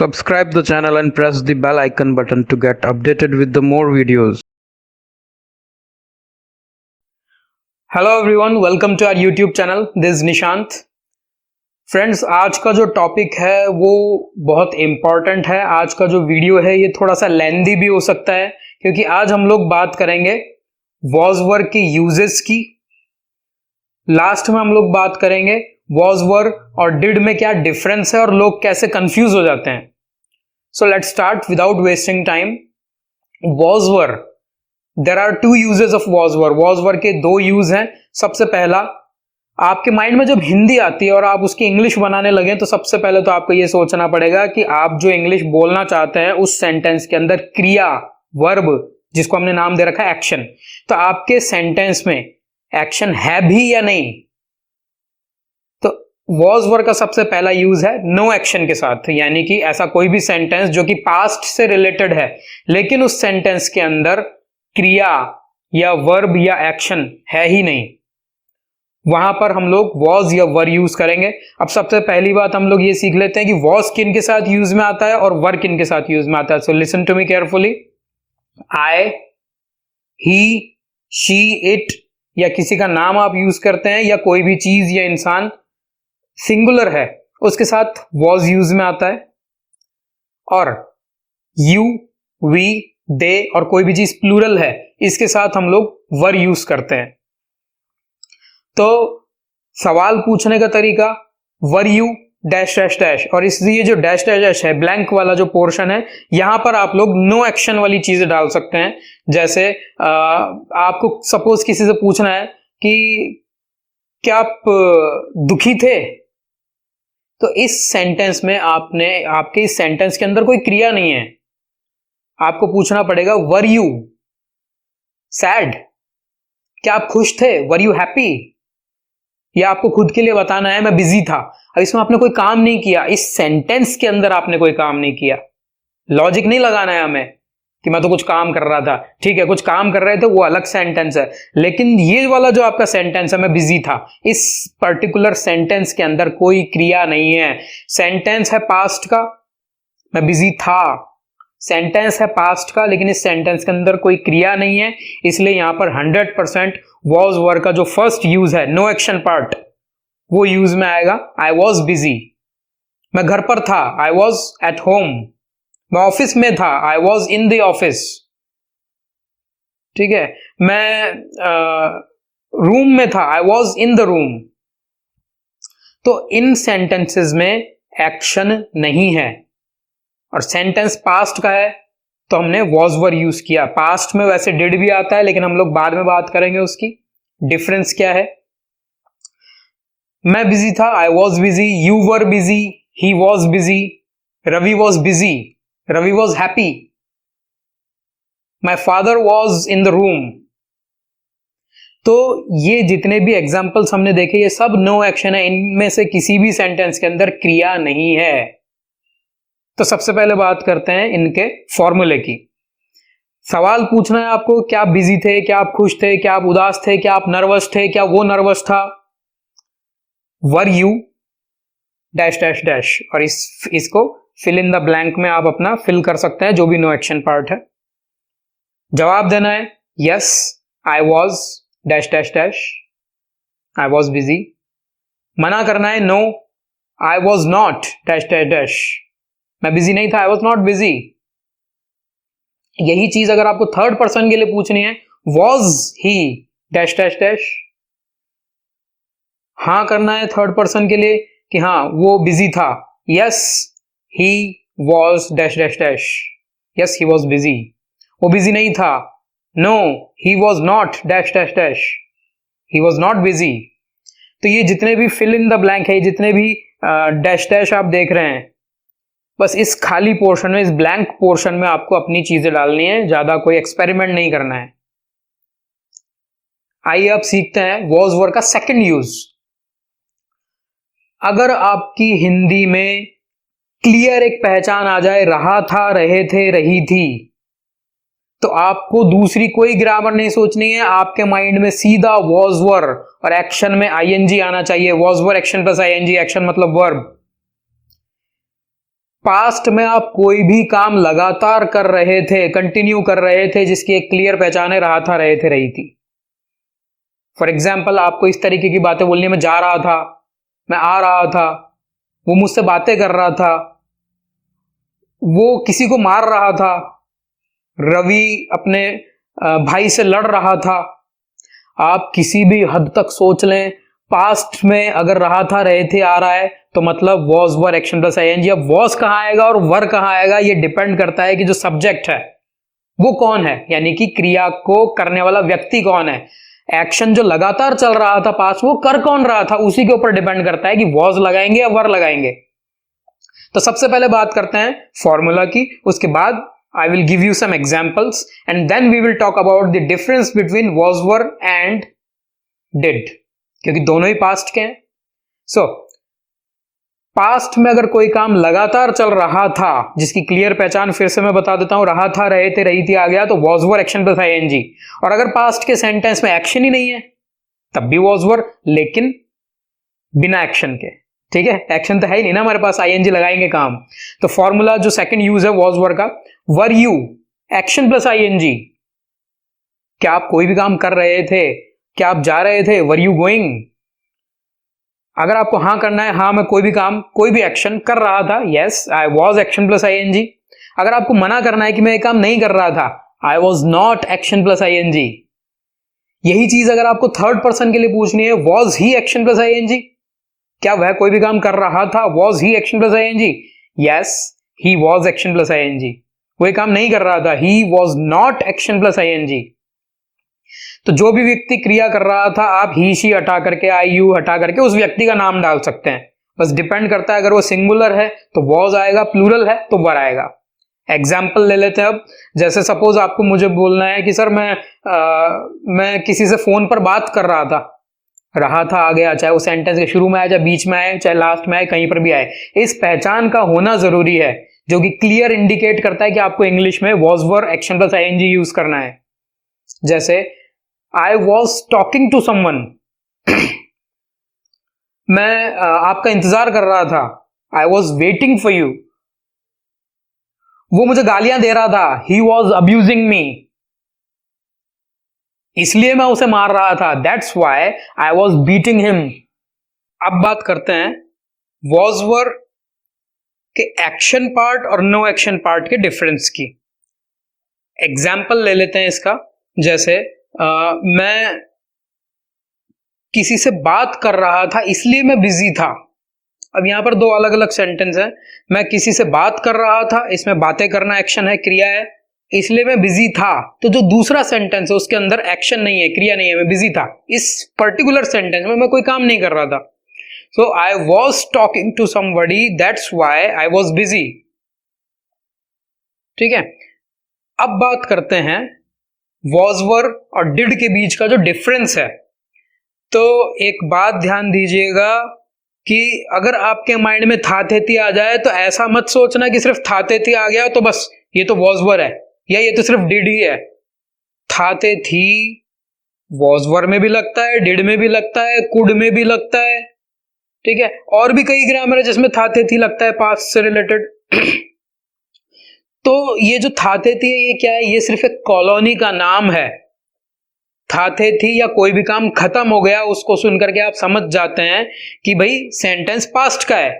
Subscribe the channel and press the bell icon button to get updated with the more videos. Hello everyone, welcome to our YouTube channel. This is Nishant. Friends, आज का जो topic है वो बहुत important है। आज का जो वीडियो है ये थोड़ा सा लेंदी भी हो सकता है, क्योंकि आज हम लोग बात करेंगे वॉज वर के यूजेस की। लास्ट में हम लोग बात करेंगे वॉज वर और डिड में क्या डिफरेंस है और लोग कैसे कंफ्यूज हो जाते हैं। So let's start without wasting time. Was were, there are two uses of was were. Was were के दो यूज हैं। सबसे पहला, आपके माइंड में जब हिंदी आती है और आप उसकी इंग्लिश बनाने लगे तो सबसे पहले तो आपको यह सोचना पड़ेगा कि आप जो इंग्लिश बोलना चाहते हैं उस सेंटेंस के अंदर क्रिया, वर्ब, जिसको हमने नाम दे रखा है एक्शन, तो आपके सेंटेंस में एक्शन है भी या नहीं। तो वॉज वर का सबसे पहला यूज है नो एक्शन के साथ, यानी कि ऐसा कोई भी सेंटेंस जो कि पास्ट से रिलेटेड है लेकिन उस सेंटेंस के अंदर क्रिया या वर्ब या एक्शन है ही नहीं, वहां पर हम लोग वॉज या वर यूज करेंगे। अब सबसे पहली बात हम लोग ये सीख लेते हैं कि वॉज किन के साथ यूज में आता है और वर किन के साथ यूज में आता है। So listen to me carefully. I, he, she, it या किसी का नाम आप यूज करते हैं या कोई भी चीज या इंसान सिंगुलर है उसके साथ वॉज यूज में आता है। और यू, वी, दे और कोई भी चीज प्लूरल है इसके साथ हम लोग वर यूज करते हैं। तो सवाल पूछने का तरीका were you dash dash dash, और इसलिए जो डैश डैश डैश है, ब्लैंक वाला जो पोर्शन है, यहां पर आप लोग नो एक्शन वाली चीजें डाल सकते हैं। जैसे आपको सपोज किसी से पूछना है कि क्या आप दुखी थे, तो इस सेंटेंस में आपके इस सेंटेंस के अंदर कोई क्रिया नहीं है। आपको पूछना पड़ेगा वर यू सैड, क्या आप खुश थे, वर यू हैप्पी। या आपको खुद के लिए बताना है मैं बिजी था। अब इसमें आपने कोई काम नहीं किया, इस सेंटेंस के अंदर आपने कोई काम नहीं किया। लॉजिक नहीं लगाना है हमें कि मैं तो कुछ काम कर रहा था। ठीक है, कुछ काम कर रहे थे वो अलग सेंटेंस है, लेकिन ये वाला जो आपका सेंटेंस है मैं बिजी था, इस पर्टिकुलर सेंटेंस के अंदर कोई क्रिया नहीं है। सेंटेंस है पास्ट का, मैं बिजी था, सेंटेंस है पास्ट का, लेकिन इस सेंटेंस के अंदर कोई क्रिया नहीं है। इसलिए यहां पर 100% वॉज वर का जो फर्स्ट यूज है नो एक्शन पार्ट, वो यूज में आएगा। आई वॉज बिजी, मैं घर पर था, आई वॉज एट होम। मैं ऑफिस में था, I was in the office. ठीक है, मैं रूम में था, I was in the room. तो इन सेंटेंसेस में एक्शन नहीं है और सेंटेंस पास्ट का है तो हमने वॉज वर यूज किया। पास्ट में वैसे डिड भी आता है, लेकिन हम लोग बाद में बात करेंगे उसकी डिफरेंस क्या है। मैं बिजी था, I was busy, you were busy, he was busy, Ravi was busy, Ravi was happy, my father was in the room. तो ये जितने भी एग्जाम्पल्स हमने देखे ये सब नो एक्शन है, इनमें से किसी भी सेंटेंस के अंदर क्रिया नहीं है। तो सबसे पहले बात करते हैं इनके फॉर्मूले की। सवाल पूछना है आपको, क्या आप बिजी थे, क्या आप खुश थे, क्या आप उदास थे, क्या आप नर्वस थे, क्या वो नर्वस था। Were you dash dash dash, और इसको फिल इन द ब्लैंक में आप अपना फिल कर सकते हैं जो भी नो एक्शन पार्ट है। जवाब देना है yes I was dash dash dash, I was busy. मना करना है no I was not dash dash dash, मैं बिजी नहीं था, आई वॉज नॉट बिजी। यही चीज अगर आपको थर्ड पर्सन के लिए पूछनी है, was he dash dash dash, हां करना है थर्ड पर्सन के लिए कि हाँ वो बिजी था, yes he was dash dash dash, yes he was busy. वो बिजी नहीं था, no he was not dash dash dash, he was not busy. तो ये जितने भी फिल इन द ब्लैंक है, जितने भी डैश डैश आप देख रहे हैं, बस इस खाली पोर्शन में, इस ब्लैंक पोर्शन में आपको अपनी चीजें डालनी है, ज्यादा कोई एक्सपेरिमेंट नहीं करना है। आइए अब सीखते हैं वॉज वर का सेकंड यूज। अगर आपकी हिंदी में क्लियर एक पहचान आ जाए, रहा था, रहे थे, रही थी, तो आपको दूसरी कोई ग्रामर नहीं सोचनी है। आपके माइंड में सीधा वॉज वर और एक्शन में आईएनजी आना चाहिए। Was were action plus ING, action मतलब वर्ब। पास्ट में आप कोई भी काम लगातार कर रहे थे, कंटिन्यू कर रहे थे, जिसकी एक क्लियर पहचान है रहा था, रहे थे, रही थी। फॉर एग्जाम्पल, आपको इस तरीके की बातें बोलनी, मैं जा रहा था, मैं आ रहा था, वो मुझसे बातें कर रहा था, वो किसी को मार रहा था, रवि अपने भाई से लड़ रहा था। आप किसी भी हद तक सोच लें, पास्ट में अगर रहा था, रहे थे, आ रहा है, तो मतलब was were action plus ING. अब वॉज कहां आएगा और वर कहां आएगा, ये डिपेंड करता है कि जो सब्जेक्ट है वो कौन है, यानी कि क्रिया को करने वाला व्यक्ति कौन है। एक्शन जो लगातार चल रहा था पास्ट, वो कर कौन रहा था, उसी के ऊपर डिपेंड करता है कि वॉज लगाएंगे या वर लगाएंगे। तो सबसे पहले बात करते हैं फॉर्मूला की, उसके बाद I will give you some examples and then we will talk about the difference between was, were and did, क्योंकि दोनों ही पास्ट के हैं। So, पास्ट में अगर कोई काम लगातार चल रहा था, जिसकी क्लियर पहचान फिर से मैं बता देता हूं, रहा था, रहे थे, रही थी आ गया, तो was, were action plus ING. और अगर पास्ट के सेंटेंस में एक्शन ही नहीं है तब भी was, were, लेकिन बिना एक्शन के। ठीक है, एक्शन तो है ही नहीं ना हमारे पास, आईएनजी लगाएंगे काम। तो फॉर्मूला जो सेकंड यूज है was, were का, were you action plus ING. क्या आप कोई भी काम कर रहे थे, क्या आप जा रहे थे, वर यू गोइंग। अगर आपको हां करना है, हां मैं कोई भी काम, कोई भी एक्शन कर रहा था, yes I was action plus ING. अगर आपको मना करना है कि मैं ये काम नहीं कर रहा था, I was not action plus ING. यही चीज अगर आपको थर्ड पर्सन के लिए पूछनी है, was he action plus ING, क्या वह कोई भी काम कर रहा था, was he action plus ING, yes he was action plus ING. कोई काम नहीं कर रहा था, he was not action plus ING. तो जो भी व्यक्ति क्रिया कर रहा था, आप ही शी हटा करके, आई यू हटा करके उस व्यक्ति का नाम डाल सकते हैं। बस डिपेंड करता है, अगर वो सिंगुलर है तो वॉज आएगा, प्लूरल है तो वर आएगा। एग्जाम्पल ले लेते हैं अब। जैसे सपोज आपको मुझे बोलना है कि सर मैं किसी से फोन पर बात कर रहा था आ गया, चाहे वो सेंटेंस के शुरू में आए, चाहे बीच में आए, चाहे लास्ट में आए, कहीं पर भी आए। इस पहचान का होना जरूरी है, जो कि क्लियर इंडिकेट करता है कि आपको इंग्लिश में was, were action plus ING use करना है। जैसे I was talking to someone, मैं आपका इंतजार कर रहा था, I was waiting for you. वो मुझे गालियां दे रहा था, ही वॉज अब्यूजिंग मी, इसलिए मैं उसे मार रहा था, that's why I was beating him. अब बात करते हैं वॉज, वर के एक्शन पार्ट और नो एक्शन पार्ट के डिफरेंस की। एग्जाम्पल ले लेते हैं इसका। जैसे मैं किसी से बात कर रहा था इसलिए मैं बिजी था। अब यहां पर दो अलग अलग सेंटेंस है। मैं किसी से बात कर रहा था, इसमें बातें करना एक्शन है, क्रिया है, इसलिए मैं बिजी था। तो जो दूसरा सेंटेंस है उसके अंदर एक्शन नहीं है, क्रिया नहीं है, मैं बिजी था। इस पर्टिकुलर सेंटेंस में मैं कोई काम नहीं कर रहा था। So I was talking to somebody, that's why I was busy. ठीक है, अब बात करते हैं was, were और did के बीच का जो डिफरेंस है। तो एक बात ध्यान दीजिएगा कि अगर आपके माइंड में था थे थी आ जाए तो ऐसा मत सोचना कि सिर्फ था थे थी आ गया तो बस ये तो was, were है, या ये तो सिर्फ did ही है। था थे थी was, were में भी लगता है, did में भी लगता है, could में भी लगता है। ठीक है, और भी कई ग्रामर है जिसमें था थे थी लगता है पास्ट से रिलेटेड। तो ये जो था थे थी ये क्या है, ये सिर्फ एक कॉलोनी का नाम है। था थे थी या कोई भी काम खत्म हो गया, उसको सुनकर के आप समझ जाते हैं कि भाई सेंटेंस पास्ट का है।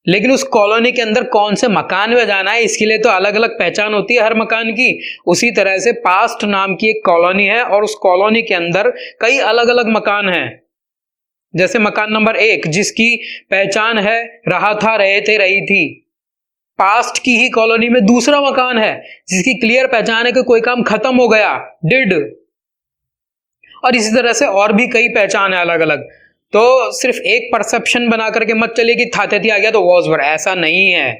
लेकिन उस कॉलोनी के अंदर कौन से मकान में जाना है, इसके लिए तो अलग अलग पहचान होती है हर मकान की। उसी तरह से पास्ट नाम की एक कॉलोनी है और उस कॉलोनी के अंदर कई अलग अलग मकान हैं। जैसे मकान नंबर 1 जिसकी पहचान है रहा था, रहे थे, रही थी, पास्ट की ही कॉलोनी में दूसरा मकान है जिसकी क्लियर पहचान है कि कोई काम खत्म हो गया, डिड। और इसी तरह से और भी कई पहचान है अलग अलग। तो सिर्फ एक परसेप्शन बना करके मत चलिए कि था थे थी आ गया तो वॉज, वर, ऐसा नहीं है।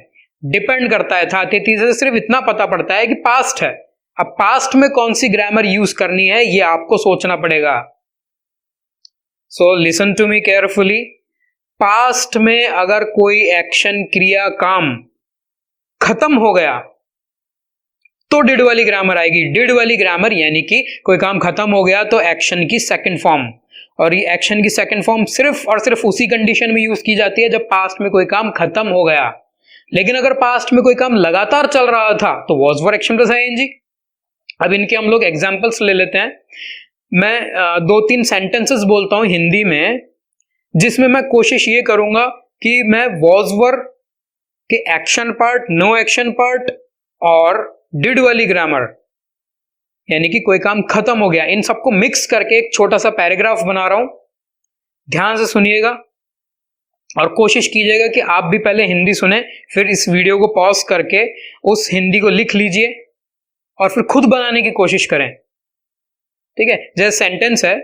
डिपेंड करता है, था थे थी से सिर्फ इतना पता पड़ता है कि पास्ट है। अब पास्ट में कौन सी ग्रामर यूज करनी है ये आपको सोचना पड़ेगा। So listen to me carefully. Past में अगर कोई एक्शन, क्रिया, काम खत्म हो गया तो डिड वाली ग्रामर आएगी। डिड वाली ग्रामर यानी कि कोई काम खत्म हो गया तो एक्शन की सेकंड फॉर्म, और ये एक्शन की सेकंड फॉर्म सिर्फ और सिर्फ उसी कंडीशन में यूज की जाती है जब पास्ट में कोई काम खत्म हो गया। लेकिन अगर पास्ट में कोई काम लगातार चल रहा था तो was for action plus ING. अब इनके हम लोग एग्जाम्पल्स ले लेते हैं। मैं 2-3 सेंटेंसेस बोलता हूं हिंदी में, जिसमें मैं कोशिश ये करूंगा कि मैं वॉज वर के action part, no action part और डिड वाली ग्रामर, यानी कि कोई काम खत्म हो गया, इन सबको मिक्स करके एक छोटा सा पैराग्राफ बना रहा हूं। ध्यान से सुनिएगा और कोशिश कीजिएगा कि आप भी पहले हिंदी सुने, फिर इस वीडियो को पॉज करके उस हिंदी को लिख लीजिए और फिर खुद बनाने की कोशिश करें। ठीक है, जैसे सेंटेंस है,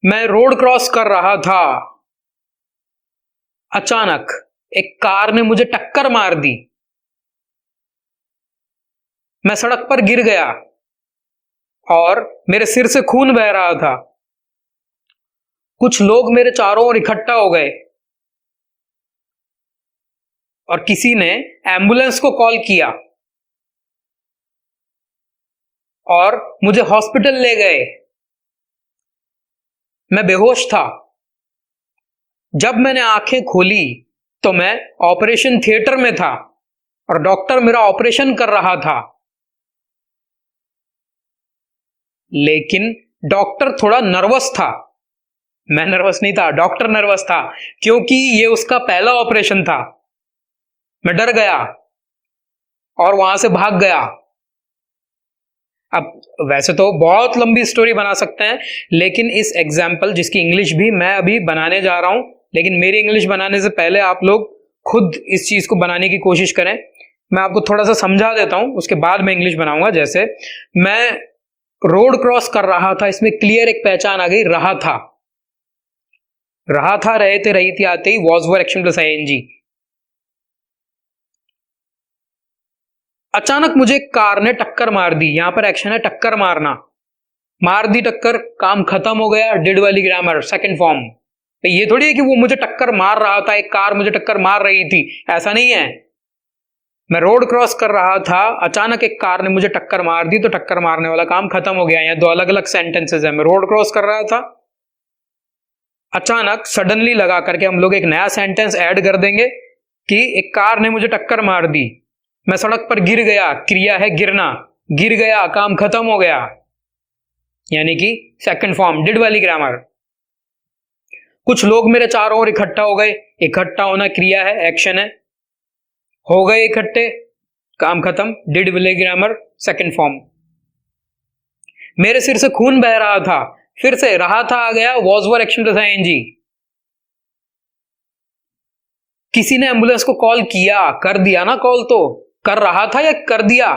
मैं रोड क्रॉस कर रहा था, अचानक एक कार ने मुझे टक्कर मार दी, मैं सड़क पर गिर गया और मेरे सिर से खून बह रहा था, कुछ लोग मेरे चारों ओर इकट्ठा हो गए और किसी ने एम्बुलेंस को कॉल किया और मुझे हॉस्पिटल ले गए, मैं बेहोश था, जब मैंने आंखें खोली तो मैं ऑपरेशन थिएटर में था और डॉक्टर मेरा ऑपरेशन कर रहा था, लेकिन डॉक्टर थोड़ा नर्वस था। मैं नर्वस नहीं था, डॉक्टर नर्वस था, क्योंकि ये उसका पहला ऑपरेशन था। मैं डर गया और वहां से भाग गया। अब वैसे तो बहुत लंबी स्टोरी बना सकते हैं, लेकिन इस एग्जाम्पल, जिसकी इंग्लिश भी मैं अभी बनाने जा रहा हूं, लेकिन मेरी इंग्लिश बनाने से पहले आप लोग खुद इस चीज को बनाने की कोशिश करें। मैं आपको थोड़ा सा समझा देता हूं, उसके बाद मैं इंग्लिश बनाऊंगा। जैसे मैं रोड क्रॉस कर रहा था, इसमें क्लियर एक पहचान आ गई, रहा था। रहा था, रहे थे, रही थी आते ही was were action plus ING. अचानक मुझे कार ने टक्कर मार दी, यहां पर एक्शन है टक्कर मारना, मार दी टक्कर, काम खत्म हो गया, डिड वाली ग्रामर सेकंड फॉर्म। ये थोड़ी है कि वो मुझे टक्कर मार रहा था, एक कार मुझे टक्कर मार रही थी, ऐसा नहीं है। मैं रोड क्रॉस कर रहा था, अचानक एक कार ने मुझे टक्कर मार दी, तो टक्कर मारने वाला काम खत्म हो गया। यहाँ दो अलग अलग सेंटेंसेस है। मैं रोड क्रॉस कर रहा था, अचानक सडनली लगा करके हम लोग एक नया सेंटेंस ऐड कर देंगे कि एक कार ने मुझे टक्कर मार दी, मैं सड़क पर गिर गया, क्रिया है गिरना, गिर गया, काम खत्म हो गया, यानी कि सेकंड फॉर्म, डिड वाली ग्रामर। कुछ लोग मेरे चारों ओर इकट्ठा हो गए, इकट्ठा होना क्रिया है, एक्शन है, हो गए इकट्ठे, काम खत्म, डिड वाली ग्रामर सेकंड फॉर्म। मेरे सिर से खून बह रहा था, फिर से रहा था आ गया, was were action plus ING. किसी ने एम्बुलेंस को कॉल किया, कर दिया ना कॉल, तो कर रहा था या कर दिया,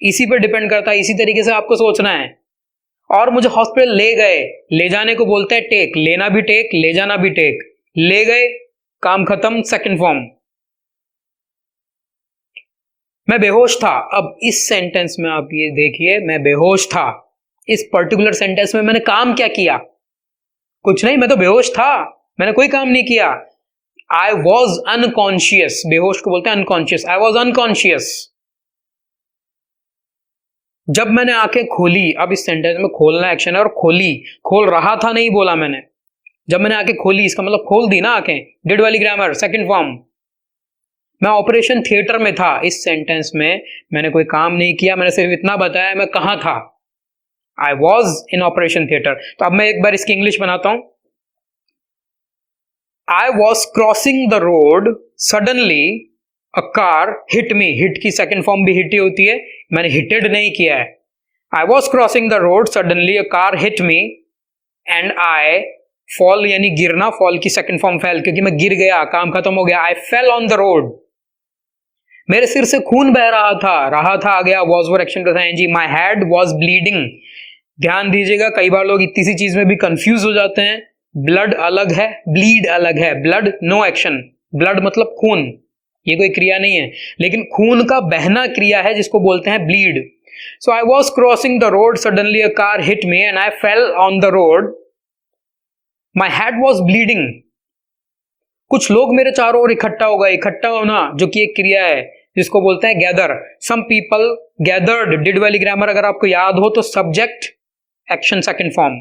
इसी पे डिपेंड करता है। इसी तरीके से आपको सोचना है। और मुझे हॉस्पिटल ले गए, ले जाने को बोलते हैं टेक, लेना भी टेक, ले जाना भी टेक, ले गए, काम खत्म, सेकंड फॉर्म। मैं बेहोश था। अब इस सेंटेंस में आप ये देखिए, मैं बेहोश था, इस पर्टिकुलर सेंटेंस में मैंने काम क्या किया? कुछ नहीं, मैं तो बेहोश था, मैंने कोई काम नहीं किया। आई वॉज अनकॉन्शियस, बेहोश को बोलते हैं अनकॉन्शियस, आई वॉज अनकॉन्शियस। जब मैंने आंखें खोली, अब इस सेंटेंस में खोलना एक्शन है, और खोली, खोल रहा था नहीं बोला मैंने, जब मैंने आंखें खोली, इसका मतलब खोल दी ना आंखें, डिड वाली ग्रामर सेकंड फॉर्म। मैं ऑपरेशन थिएटर में था, इस सेंटेंस में मैंने कोई काम नहीं किया, मैंने सिर्फ इतना बताया मैं कहां था, I was in operation theatre. तो अब मैं एक बार इसकी इंग्लिश बनाता हूं। I was crossing the road, suddenly a car hit me, hit की सेकंड फॉर्म भी हिट ही होती है, मैंने हिटेड नहीं किया है। I was crossing the road, suddenly a car hit me and I fall, यानी गिरना, फॉल की सेकंड फॉर्म फेल, क्योंकि मैं गिर गया, काम खत्म हो गया, I fell on the road. मेरे सिर से खून बह रहा था आ गया, was were action plus ING. My head was bleeding. ध्यान दीजिएगा, कई बार लोग इतनी सी चीज में भी कंफ्यूज हो जाते हैं। ब्लड अलग है, ब्लीड अलग है। ब्लड नो एक्शन, ब्लड मतलब खून, ये कोई क्रिया नहीं है, लेकिन खून का बहना क्रिया है, जिसको बोलते हैं bleed. So I was crossing the road, suddenly a car hit me and I fell on the road, my head was bleeding. कुछ लोग मेरे चारों ओर इकट्ठा हो गए, इकट्ठा होना जो कि एक क्रिया है, जिसको बोलते हैं gather. Some people gathered, did वाली ग्रामर अगर आपको याद हो तो subject action second form.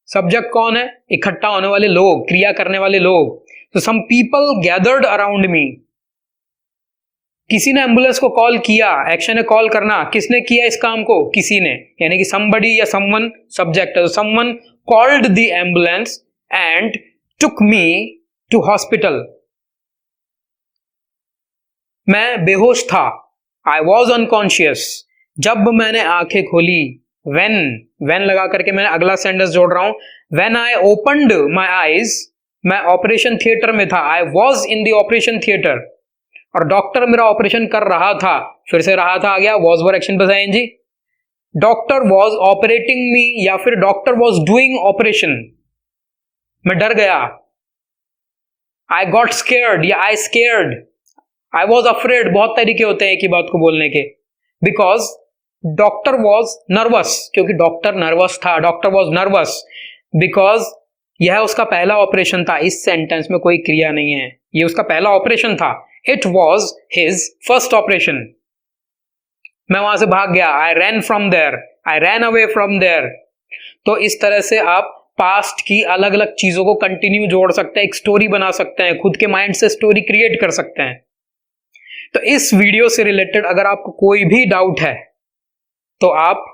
Subject कौन है? इकट्ठा होने वाले लोग, क्रिया करने वाले लोग। तो some people gathered around me, किसी ने एम्बुलेंस को कॉल किया, एक्शन है कॉल करना, किसने किया इस काम को? किसी ने, यानी कि somebody या someone सब्जेक्ट है, तो someone called the ambulance and took me to hospital. मैं बेहोश था, I was unconscious. जब मैंने आंखें खोली, when लगा करके मैंने अगला सेंटेंस जोड़ रहा हूं, when I opened my eyes, मैं ऑपरेशन थिएटर में था, I was in the operation theater. और डॉक्टर मेरा ऑपरेशन कर रहा था, फिर से रहा था आ गया, was were action plus ING. Doctor was operating me या फिर डॉक्टर वॉज डूइंग ऑपरेशन। मैं डर गया, आई गॉट स्केयर्ड या आई स्केयर्ड, आई वॉज अफ्रेड, बहुत तरीके होते हैं एक ही बात को बोलने के। बिकॉज डॉक्टर वॉज नर्वस, क्योंकि डॉक्टर नर्वस था, डॉक्टर वॉज नर्वस बिकॉज यह उसका पहला ऑपरेशन था। इस सेंटेंस में कोई क्रिया नहीं है, ये उसका पहला ऑपरेशन था। It was his first operation. मैं वहां से भाग गया, I ran from there, I ran away from there. तो इस तरह से आप पास्ट की अलग अलग चीजों को कंटिन्यू जोड़ सकते हैं, एक स्टोरी बना सकते हैं, खुद के माइंड से स्टोरी क्रिएट कर सकते हैं। तो इस वीडियो से रिलेटेड अगर आपको कोई भी डाउट है तो आप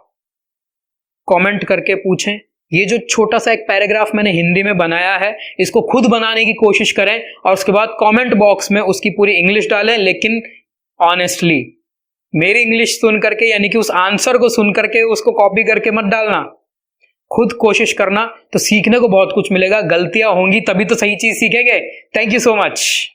कमेंट करके पूछें। ये जो छोटा सा एक पैराग्राफ मैंने हिंदी में बनाया है, इसको खुद बनाने की कोशिश करें और उसके बाद कमेंट बॉक्स में उसकी पूरी इंग्लिश डालें, लेकिन ऑनेस्टली मेरी इंग्लिश सुन करके, यानी कि उस आंसर को सुन करके उसको कॉपी करके मत डालना, खुद कोशिश करना, तो सीखने को बहुत कुछ मिलेगा। गलतियां होंगी तभी तो सही चीज सीखेंगे। Thank you so much.